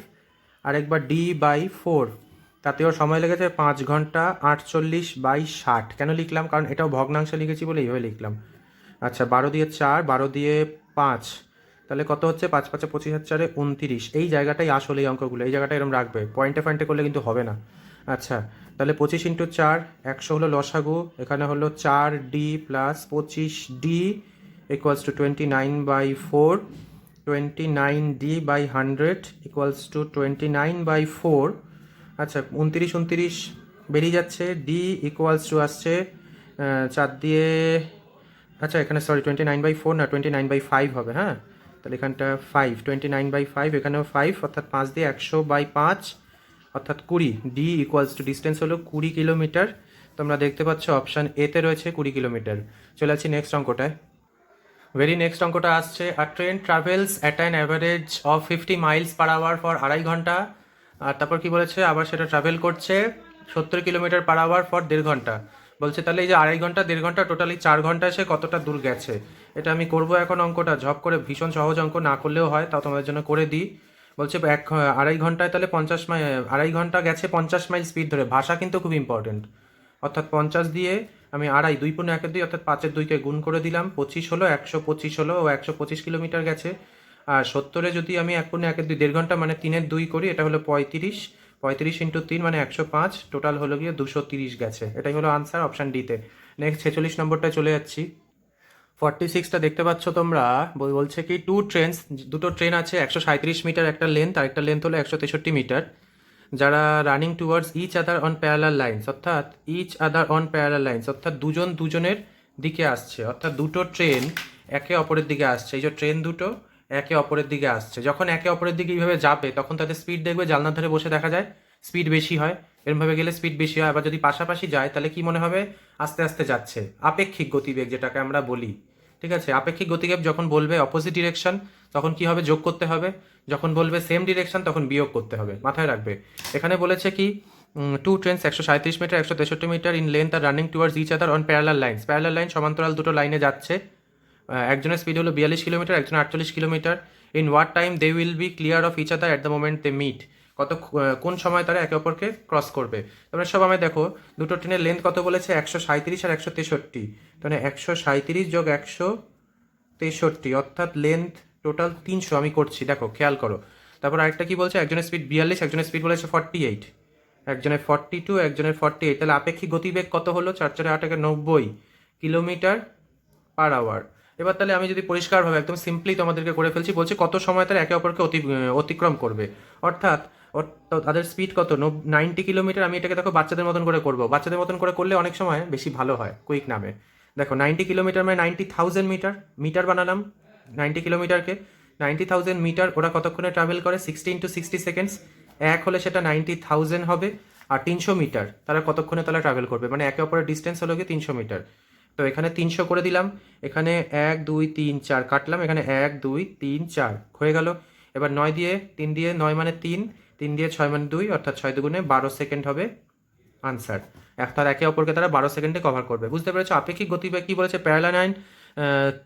আর একবার d/4, তাতেও সময় লেগেছে 5 ঘন্টা 48/60। কেন লিখলাম? কারণ এটাও ভগ্নাংশে লিখেছি বলে এইভাবে লিখলাম। আচ্ছা, 12 দিয়ে 4, 12 দিয়ে 5, তাহলে কত হচ্ছে? 5 5 25 আর 4 29। এই জায়গাটাই আসলে এই অঙ্কগুলো, এই জায়গাটা এরকম রাখবে, পয়েন্টে করলে কিন্তু হবে না। আচ্ছা, তাহলে 25 × 4, 100 হলো লসাগু, এখানে হলো 4d plus 25d equals to 29/4, 29d/100 equals to 29/4। আচ্ছা, 29 বেরিয়ে যাচ্ছে, d ইকুয়ালস টু আসছে 4 দিয়ে, আচ্ছা এখানে সরি 29/4 না, 29/5 হবে। হ্যাঁ, তাহলে এখানটা 5, 29/5, এখানেও 5, অর্থাৎ 5 দিয়ে 100/5, অর্থাৎ 20। ডি ইকুয়ালস টু ডিস্টেন্স হলো 20 কিলোমিটার। তোমরা দেখতে পাচ্ছ অপশান এতে রয়েছে 20 কিলোমিটার। চলে আসছি নেক্সট অঙ্কটায়। ভেরি নেক্সট অঙ্কটা আসছে, আর train travels at an average of 50 miles per hour for 2.5 ঘন্টা। আর তারপর কি বলেছে, আবার সেটা ট্রাভেল করছে 70 কিলোমিটার পার আওয়ার ফর 1.5 ঘন্টা। বলছে তাহলে এই যে 2.5 ঘন্টা 1.5 ঘন্টা টোটালি 4 ঘন্টায় সে কতটা দূর গেছে। এটা আমি করব এখন অঙ্কটা ঝপ করে, ভীষণ সহজ অঙ্ক, না করলেও হয়, তাও তোমাদের জন্য করে দিই। বলছে 2.5 ঘন্টায় তাহলে 50 মাইল, 2.5 ঘন্টা গেছে 50 মাইল স্পিড ধরে। ভাষা কিন্তু খুব ইম্পর্টেন্ট। অর্থাৎ 50 দিয়ে আমি 2.5, 2.1/2, অর্থাৎ 5-এর 2কে গুণ করে দিলাম, 25 হলো, 125 হলো, ও 125 কিলোমিটার গেছে। আর 70-এ যদি আমি 1.1/2, 1.5 ঘন্টা মানে 3-এর 2 করি, এটা হলো 35, 35 × 3 মানে 105, টোটাল হলো গিয়ে 230 গেছে। এটাই হলো আনসার, অপশান ডিতে। নেক্সট 46 নম্বরটায় চলে যাচ্ছি। 46টা দেখতে পাচ্ছ তোমরা, বলছে কি দুটো ট্রেন আছে, 137 মিটার একটা লেন্থ, আর একটা লেন্থ হলো 163 মিটার, যারা running towards each other on parallel lines, অর্থাৎ দুজন দুজনের দিকে আসছে, অর্থাৎ দুটো ট্রেন একে অপরের দিকে আসছে। এই যে ট্রেন দুটো একে অপরের দিকে আসছে, যখন একে অপরের দিকে এইভাবে যাবে তখন তাদের স্পিড দেখবে, জানলার ধারে বসে দেখা যায় স্পিড বেশি হয়, এরমভাবে গেলে স্পিড বেশি হয়। আবার যদি পাশাপাশি যায় তাহলে কি মনে হবে? আস্তে আস্তে যাচ্ছে। আপেক্ষিক গতিবেগ যেটাকে আমরা বলি, ঠিক আছে? আপেক্ষিক গতিবেগ যখন বলবে অপোজিট ডিরেকশন তখন কি হবে? যোগ করতে হবে। যখন বলবে সেম ডিরেকশন তখন বিয়োগ করতে হবে, মাথায় রাখবে। এখানে বলেছে কি two trains 137 metre 163 metre in length are running towards each other on parallel lines. Parallel line, সমান্তরাল দুটো লাইনে যাচ্ছে। একজনের স্পিড হলো 42 কিলোমিটার, একজনের 48 kilometre. In what time they will be clear of each other at the moment they meet. কোন সময় তারা একে অপরকে ক্রস করবে। তোমরা সব আমায় দেখো, দুটো ট্রেনের লেন্থ কত বলেছে? 137 আর 163। তাহলে 137 যোগ 163, অর্থাৎ লেন্থ টোটাল 300। আমি করছি, দেখো খেয়াল করো। তারপর আরেকটা কি বলছে? একজনের স্পিড 42, একজনের স্পিড বলেছে 48, একজনের 42, একজনের 48। তাহলে আপেক্ষিক গতিবেগ কত হলো? 4 4 8 90 কিলোমিটার পার আওয়ার। এবার তাহলে আমি যদি পরিষ্কারভাবে একদম সিম্পলি তোমাদেরকে করে ফেলছি, বলছি কত সময় তারা একে অপরকে অতিক্রম করবে, অর্থাৎ তাদের স্পিড কত, 90 কিলোমিটার। আমি এটাকে দেখো বাচ্চাদের মতন করে করবো, বাচ্চাদের মতন করে করলে অনেক সময় বেশি ভালো হয় কুইক নামে। দেখো 90 কিলোমিটার মানে 90,000 মিটার, মিটার বানালাম 90 কিলোমিটারকে। 90,000 মিটার ওরা কতক্ষণে ট্রাভেল করে, 60 × 60 সেকেন্ডস। এক হলে সেটা 90,000 হবে। আর 300 মিটার তারা কতক্ষণে তারা ট্রাভেল করবে, মানে একে অপরের ডিস্টেন্স হলো গিয়ে 300 মিটার। তো এখানে 300 করে দিলাম, এখানে 1 2 3 4 কাটলাম, এখানে 1 2 3 4 হয়ে গেল। এবার 9 দিয়ে 3 দিয়ে 9 মানে 3, 3 দিয়ে 6 মানে 2, অর্থাৎ 6 দুগুণে 12 সেকেন্ড হবে আনসার। তার একে অপরকে তারা 12 সেকেন্ডে কভার করবে। বুঝতে পেরেছো? আপেক্ষিক গতিবেগ কি বলেছে, parallel line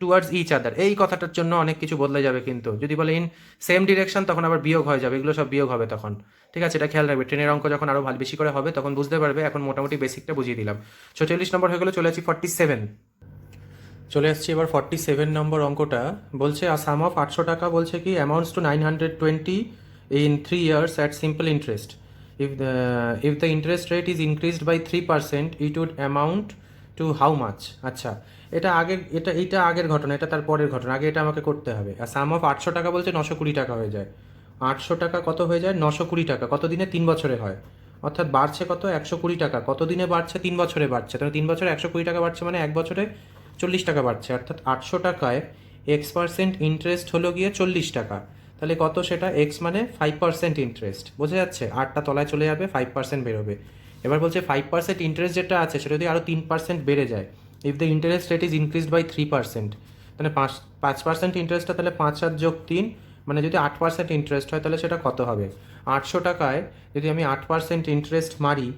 towards each other. এই কথাটার জন্য অনেক কিছু বদলে যাবে, কিন্তু যদি বলে ইন সেম ডিরেকশন তখন আবার বিয়োগ হয়ে যাবে, এগুলো সব বিয়োগ হবে তখন। ঠিক আছে, এটা খেয়াল রাখবে। ট্রেনের অঙ্ক যখন আরও ভালো বেশি করে হবে তখন বুঝতে পারবে, এখন মোটামুটি বেসিকটা বুঝিয়ে দিলাম। 46 নম্বর হয়ে গেলো, চলে আসছি 47। চলে আসছি এবার 47 নম্বর অঙ্কটা। বলছে আ সাম অফ 800 টাকা, বলছে কি amounts to 920 in 3 years at simple interest. If the interest rate is increased by 3%, it would amount to how much? আচ্ছা, এইটা আগের ঘটনা, এটা তার পরের ঘটনা। আগে এটা আমাকে করতে হবে। আর সাম অফ 800 টাকা বলছে 920 টাকা হয়ে যায়। 800 টাকা কত হয়ে যায়, 920 টাকা। কত দিনে? 3 বছরে হয়। অর্থাৎ বাড়ছে কত, 120 টাকা। কত দিনে বাড়ছে? 3 বছরে বাড়ছে। তাহলে 3 বছরে 120 টাকা বাড়ছে, মানে 1 বছরে 40 টাকা বাড়ছে। অর্থাৎ 800 টাকায় X% ইন্টারেস্ট হলো গিয়ে 40 টাকা। তাহলে কত সেটা? X মানে 5% ইন্টারেস্ট। বোঝা যাচ্ছে? 8টা তলায় চলে যাবে, 5% বেরোবে। এবার বলছে 5% ইন্টারেস্ট যেটা আছে সেটা যদি আরও 3% বেড়ে যায়, if the interest rate is increased by 3%, তাহলে 5% ইন্টারেস্টটা তাহলে 5 আর যোগ 3, মানে যদি 8% ইন্টারেস্ট হয় তাহলে সেটা কত হবে? 800 টাকায় যদি আমি 8% ইন্টারেস্ট মারি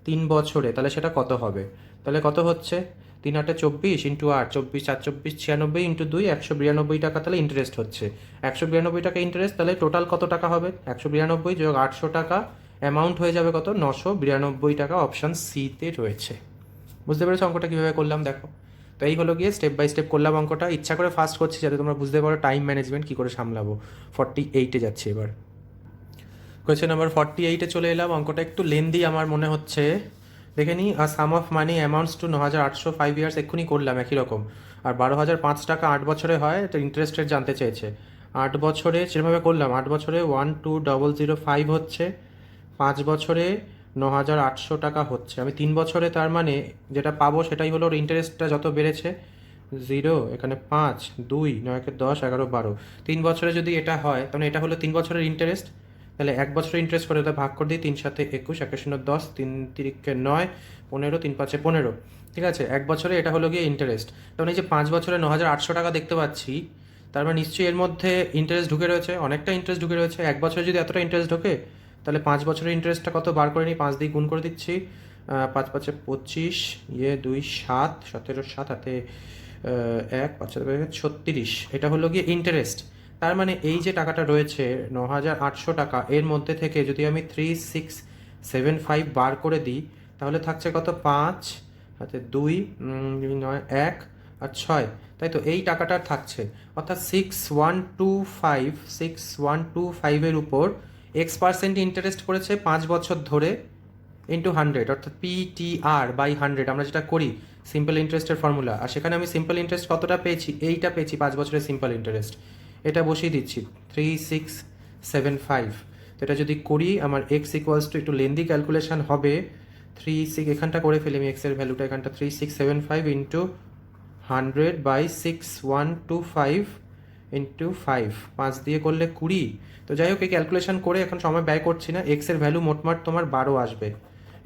3 বছরে, তাহলে সেটা কত হবে? তাহলে কত হচ্ছে? 3 8 24 ইন্টু 8, 24 4 24 96 ইন্টু 2, 192 টাকা তাহলে ইন্টারেস্ট হচ্ছে। 192 টাকা ইন্টারেস্ট, তাহলে টোটাল কত টাকা হবে? 192 যোগ 800 টাকা, অ্যামাউন্ট হয়ে যাবে কত? 992 টাকা। অপশান সিতে রয়েছে। বুঝতে পেরেছো অঙ্কটা কীভাবে করলাম? দেখো, তো এই হলো গিয়ে স্টেপ বাই স্টেপ করলাম অঙ্কটা। ইচ্ছা করে ফাস্ট করছি যাতে তোমরা বুঝতে পারো টাইম ম্যানেজমেন্ট কী করে সামলাবো। 48-এ যাচ্ছি এবার। কোয়েশ্চেন নাম্বার 48-এ চলে এলাম। অঙ্কটা একটু লেন্দি আমার মনে হচ্ছে, দেখে নিই। আর sum of money amounts to 9,800 5 years, এক্ষুনি করলাম একই রকম। আর 12,005 টাকা 8 বছরে হয়, এটা ইন্টারেস্ট রেট জানতে চেয়েছে। 8 বছরে সেভাবে করলাম, 8 বছরে 12,005 হচ্ছে, 5 বছরে 9,800 টাকা হচ্ছে। আমি 3 বছরে তার মানে যেটা পাবো সেটাই হলো ওর ইন্টারেস্টটা যত বেড়েছে, 0 এখানে 5 2 9 10 11 12। 3 বছরে যদি এটা হয় তাহলে এটা হলো 3 বছরের ইন্টারেস্ট। তাহলে 1 বছরের ইন্টারেস্ট করে ওটা ভাগ করে দিই, 3 7 21, 1 0 10, 3 3 9 15, 3 5 15। ঠিক আছে, 1 বছরে এটা হলো গিয়ে ইন্টারেস্ট। তখন এই যে 5 বছরে 9,800 টাকা দেখতে পাচ্ছি, তার মানে নিশ্চয়ই এর মধ্যে ইন্টারেস্ট ঢুকে রয়েছে, অনেকটা ইন্টারেস্ট ঢুকে রয়েছে। 1 বছরে যদি এতটা ইন্টারেস্ট ঢোকে, তাহলে 5 বছরের ইন্টারেস্টটা কত বার করে নিই, 5 দিয়ে গুণ করে দিচ্ছি। 5 5 25, 2 7 17 7 হাতে 1 5 36, এটা হলো গিয়ে ইন্টারেস্ট। তার মানে এই যে টাকাটা রয়েছে 9,800 টাকা, এর মধ্যে থেকে যদি আমি 3675 বার করে দিই, তাহলে থাকছে কত? 5 হাতে 2 9 1 আর 6, তাই তো এই টাকাটা থাকছে। অর্থাৎ 6125 এর উপর X% ইন্টারেস্ট করেছে 5 বছর ধরে, ইন্টু 100, অর্থাৎ PTR বাই 100, আমরা যেটা করি সিম্পল ইন্টারেস্টের ফর্মুলা। আর সেখানে আমি সিম্পল ইন্টারেস্ট কতটা পেয়েছি? এইটা পেয়েছি, 5 বছরের সিম্পল ইন্টারেস্ট। এটা বসিয়ে দিচ্ছি 3675। তো এটা যদি করি আমার X ইকুয়ালস টু, একটু লেন্দি ক্যালকুলেশন হবে, 36 এখানটা করে ফেলি আমি, এক্সের ভ্যালুটা এখানটা 3675 ইন্টু 100 বাই 6125 ইন্টু 5, 5 দিয়ে করলে 20। তো যাই হোক, এই ক্যালকুলেশন করে এখন সময় ব্যয় করছি না। এক্সের ভ্যালু মোটমাট তোমার 12 আসবে,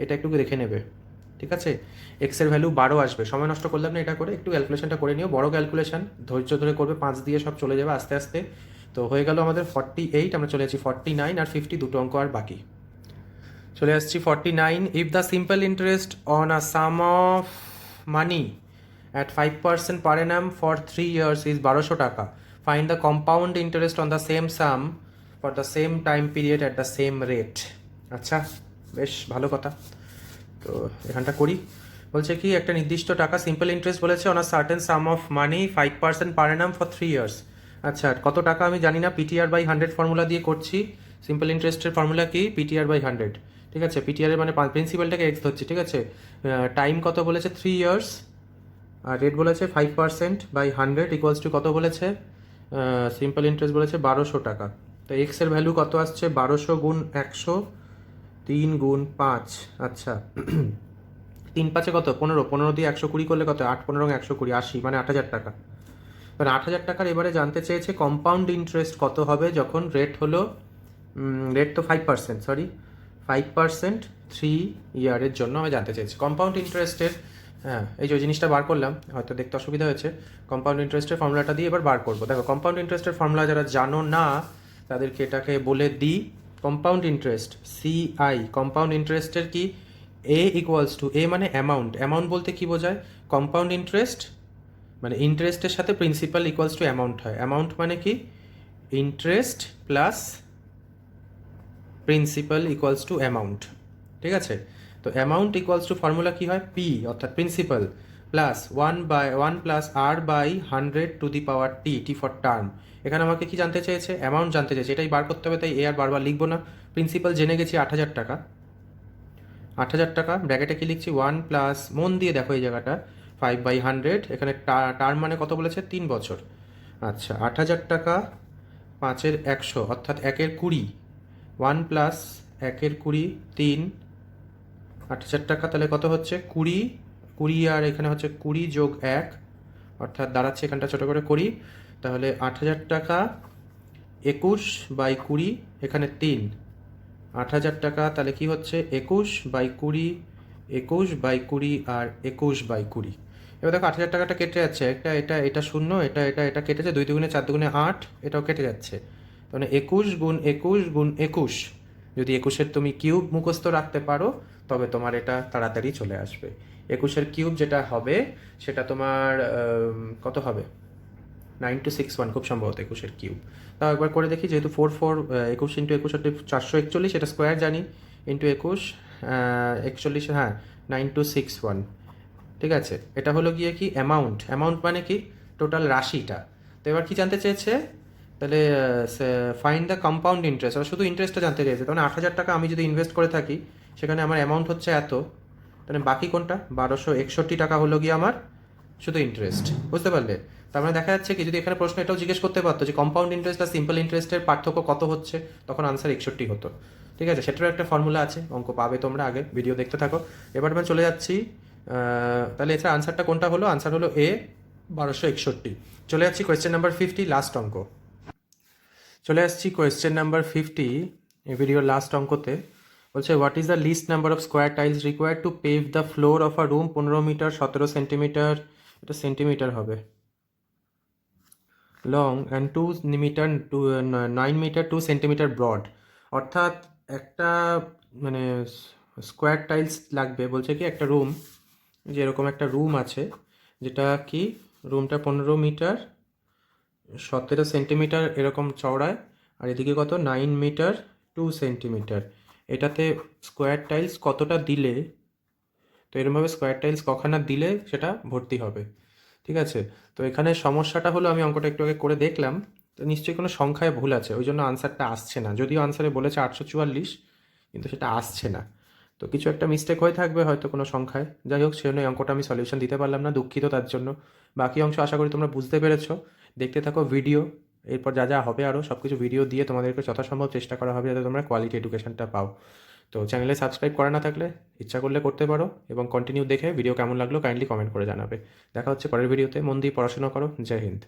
এটা একটু দেখে নেবে। ঠিক আছে, এক্সের ভ্যালু 12 আসবে। সময় নষ্ট করলাম না, এটা করে একটু ক্যালকুলেশনটা করে নিও। বড় ক্যালকুলেশন, ধৈর্য ধরে করবে, 5 দিয়ে সব চলে যাবে আস্তে আস্তে। তো হয়ে গেল আমাদের 48, আমরা চলে যাচ্ছি 49 আর 50, দুটো অঙ্ক আর বাকি। চলে আসছি 49। If the simple interest on a some of money at 5% per annum for 3 years is 1200 টাকা, find the compound interest on the same sum for the same time period at the same rate। আচ্ছা, বেশ ভালো কথা। তো এখানটা করি। বলছে কি একটা নির্দিষ্ট টাকা সিম্পল ইন্টারেস্ট বলেছে on a certain some of money 5% per Anam for 3 years। আচ্ছা, কত টাকা আমি জানি না, PTR বাই 100 ফর্মুলা দিয়ে করছি। সিম্পল ইন্টারেস্টের ফর্মুলা কি? PTR by 100। ঠিক আছে, PTR এর মানে প্রিন্সিপালটাকে এক্স ধরছি। ঠিক আছে, টাইম কত বলেছে? 3 years। আর রেট বলেছে 5% বাই 100 ইকুয়ালস টু কত বলেছে, সিম্পল ইন্টারেস্ট বলেছে 1200 টাকা। তো এক্সের ভ্যালু কত আসছে, 1200 গুণ 100, 3 গুণ 5, আচ্ছা 3 5 কত, 15, 15 দিয়ে 120 করলে কত, 8 15 120, 80, মানে 8000 টাকা। মানে 8000 টাকার এবারে জানতে চেয়েছে কম্পাউন্ড ইন্টারেস্ট কত হবে যখন রেট হলো, রেট তো 5%, সরি 5% 3 ইয়ারের জন্য আমি জানতে চেয়েছি কম্পাউন্ড ইন্টারেস্টের। হ্যাঁ, এই যে জিনিসটা বার করলাম, হয়তো দেখতে অসুবিধা হয়েছে, কম্পাউন্ড ইন্টারেস্টের ফর্মুলাটা দিয়ে এবার বার করবো। দেখো কম্পাউন্ড ইন্টারেস্টের ফর্মুলা যারা জানো না তাদেরকে এটাকে বলে দিই। কম্পাউন্ড ইন্টারেস্ট সিআই, কম্পাউন্ড ইন্টারেস্টের কি, এ ইকুয়ালস টু, এ মানে অ্যামাউন্ট, অ্যামাউন্ট বলতে কি বোঝায়, কম্পাউন্ড ইন্টারেস্ট মানে ইন্টারেস্টের সাথে প্রিন্সিপাল ইকুয়ালস টু অ্যামাউন্ট হয়। অ্যামাউন্ট মানে কি, interest plus principal equals to amount, ঠিক আছে। তো অ্যামাউন্ট ইকুয়ালস টু ফর্মুলা কী হয়, পি অর্থাৎ principal plus 1 plus R by 100 to the power T, T for term. এখানে আমাকে কি জানতে চেয়েছে, অ্যামাউন্ট জানতে চেয়েছে, এটাই বার করতে হবে, তাই এ আর বারবার লিখবো না। প্রিন্সিপাল জেনে গেছি 8000 টাকা, 8000 টাকা, ব্র্যাকেটে কি লিখছি 1 প্লাস, মন দিয়ে দেখো এই জায়গাটা, 5/100, এখানে টার্ম মানে কত বলেছে, 3 বছর। আচ্ছা 8000 টাকা 5-এর 100 অর্থাৎ 1-এর 20, 1 প্লাস 1-এর 20, 3, 8000 টাকা তাহলে কত হচ্ছে 20, 20 আর এখানে হচ্ছে 20 যোগ 1, অর্থাৎ দাঁড়াচ্ছে এখানটা ছোটো করে করি, তাহলে 8000 টাকা 21/20, এখানে 3, 8000 টাকা তাহলে কি হচ্ছে 21/20, 21/20 আর 21/20। এবার দেখো 8000 টাকাটা কেটে যাচ্ছে, এটা শূন্য, এটা কেটে যাচ্ছে, 2 দুগুণে 4 দুগুণে 8, এটাও কেটে যাচ্ছে, তাহলে 21 গুণ 21 গুণ 21। যদি 21-এর তুমি কিউব মুখস্থ রাখতে পারো তবে তোমার এটা তাড়াতাড়ি চলে আসবে। 21-এর কিউব যেটা হবে সেটা তোমার কত হবে, 9261 খুব সম্ভবত 21-এর কিউব। তাও একবার করে দেখি, যেহেতু 21 ইন্টু 21 হচ্ছে 441, এটা স্কোয়ার জানি, ইন্টু 21 41, হ্যাঁ 9261, ঠিক আছে। এটা হলো গিয়ে কি অ্যামাউন্ট, অ্যামাউন্ট মানে কি টোটাল রাশিটা। তো এবার কি জানতে চেয়েছে, তাহলে ফাইন্ড দ্য কম্পাউন্ড ইন্টারেস্ট, আর শুধু ইন্টারেস্টটা জানতে চেয়েছে। তাহলে 8000 টাকা আমি যদি ইনভেস্ট করে থাকি, সেখানে আমার অ্যামাউন্ট হচ্ছে এত, তাহলে বাকি কোনটা, 1261 টাকা হলো গিয়ে আমার শুধু ইন্টারেস্ট, বুঝতে পারলে। তার মানে দেখা যাচ্ছে কি, যদি এখানে প্রশ্ন এটাও জিজ্ঞেস করতে পারতো যে কম্পাউন্ড ইন্টারেস্ট আর সিম্পল ইন্টারেস্টের পার্থক্য কত হচ্ছে, তখন আনসার 61 হতো, ঠিক আছে। সেটারও একটা ফর্মুলা আছে, অঙ্ক পাবে তোমরা, আগে ভিডিও দেখতে থাকো। এবার আমি চলে যাচ্ছি, তাহলে এছাড়া আনসারটা কোনটা হলো, আনসার হলো এ 1261। চলে যাচ্ছি কোয়েশ্চেন নাম্বার 50, লাস্ট অঙ্ক। চলে আসছি কোয়েশ্চেন নাম্বার 50, এই ভিডিওর লাস্ট অঙ্কতে। বলছে what is the least number of square tiles required to pave the floor of a room, 15 metre 17 centimetre, এটা সেন্টিমিটার হবে, long and 2 metre 9 metre 2 centimetre broad. অর্থাৎ একটা মানে স্কোয়ার টাইলস লাগবে, বলছে কি একটা রুম, যে এরকম একটা রুম আছে, যেটা কি রুমটা 15 মিটার 17 সেন্টিমিটার এরকম চওড়ায়, আর এদিকে কত 9 মিটার 2 সেন্টিমিটার। এটাতে স্কোয়ার টাইলস কতটা দিলে, তো এরকমভাবে স্কোয়ার টাইলস কখানা দিলে সেটা ভর্তি হবে, ঠিক আছে। তো এখানে সমস্যাটা হলো, আমি অঙ্কটা একটু আগে করে দেখলাম, তো নিশ্চয়ই কোনো সংখ্যায় ভুল আছে, ওই জন্য আনসারটা আসছে না। যদিও আনসারে বলেছে 844, কিন্তু সেটা আসছে না। তো কিছু একটা মিস্টেক হয়ে থাকবে হয়তো কোনো সংখ্যায়, যাই হোক, সেজন্য এই অঙ্কটা আমি সলিউশন দিতে পারলাম না, দুঃখিত তার জন্য। বাকি অংশ আশা করি তোমরা বুঝতে পেরেছো। দেখতে থাকো ভিডিও, এরপর যা যা হবে আরও সব কিছু ভিডিও দিয়ে তোমাদেরকে যথাসম্ভব চেষ্টা করা হবে যাতে তোমরা কোয়ালিটি এডুকেশনটা পাও। তো চ্যানেলে সাবস্ক্রাইব করা না থাকলে ইচ্ছা করলে করতে পারো, এবং কন্টিনিউ দেখে ভিডিও কেমন লাগলো কাইন্ডলি কমেন্ট করে জানাবে। দেখা হচ্ছে পরের ভিডিওতে, মন দিয়ে পড়াশোনা করো, জয় হিন্দ।